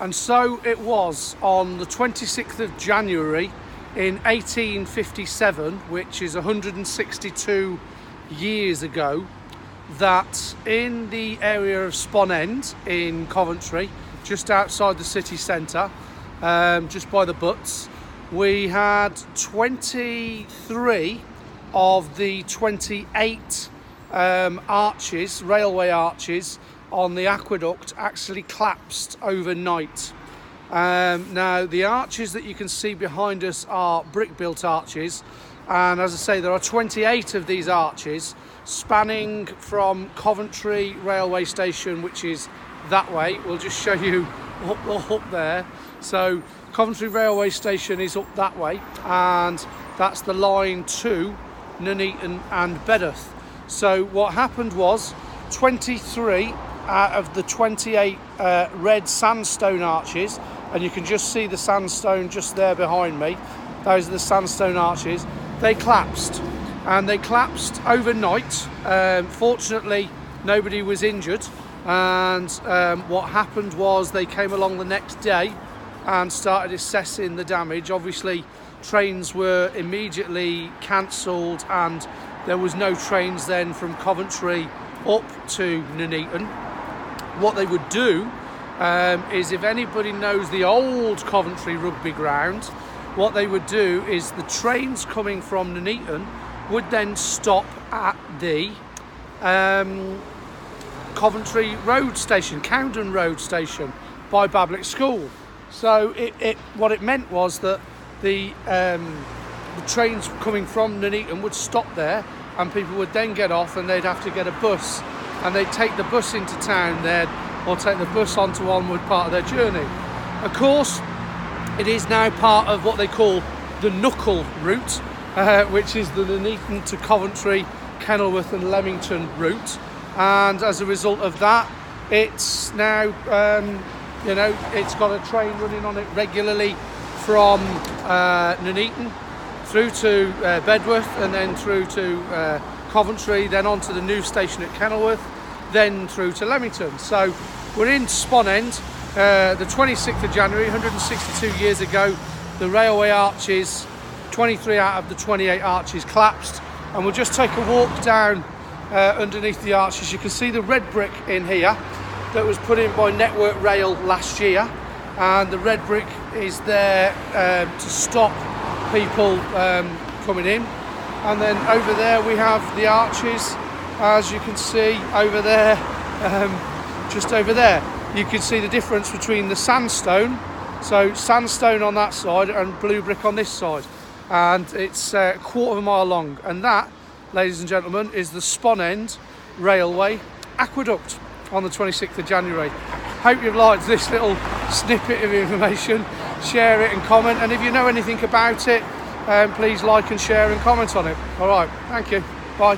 And so it was on the 26th of January in 1857, which is 162 years ago, that in the area of Spon End in Coventry, just outside the city centre, just by the Butts, we had 23 of the 28 arches, railway arches on the aqueduct actually collapsed overnight. Now the arches that you can see behind us are brick built arches, and as I say, there are 28 of these arches spanning from Coventry railway station, which is that way. We'll just show you up there. So Coventry railway station is up that way, and that's the line to Nuneaton and Bedworth. So what happened was 23 out of the 28 red sandstone arches, and you can just see the sandstone just there behind me, those are the sandstone arches, they collapsed, and they collapsed overnight. Fortunately nobody was injured, and what happened was they came along the next day and started assessing the damage. Obviously trains were immediately cancelled, and there was no trains then from Coventry up to Nuneaton. What they would do is, if anybody knows the old Coventry rugby ground, what they would do is the trains coming from Nuneaton would then stop at the Coventry road station, Cowden road station by Bablick School. So what it meant was that the trains coming from Nuneaton would stop there, and people would then get off and they'd have to get a bus, and they'd take the bus into town there, or take the bus onto onward part of their journey. Of course, it is now part of what they call the Knuckle route, which is the Nuneaton to Coventry, Kenilworth and Leamington route, and as a result of that, it's now it's got a train running on it regularly from Nuneaton through to Bedworth, and then through to Coventry, then on to the new station at Kenilworth, then through to Leamington. So we're in Spon End, the 26th of January, 162 years ago. The railway arches, 23 out of the 28 arches collapsed, and we'll just take a walk down underneath the arches. You can see the red brick in here that was put in by Network Rail last year, and the red brick is there to stop people coming in. And then over there we have the arches, as you can see over there, just over there. You can see the difference between the sandstone, so sandstone on that side and blue brick on this side, and it's a quarter of a mile long. And that, ladies and gentlemen, is the Spon End Railway Aqueduct on the 26th of January. Hope you've liked this little snippet of information. Share it and comment, and if you know anything about it, please like and share and comment on it. All right, thank you, bye.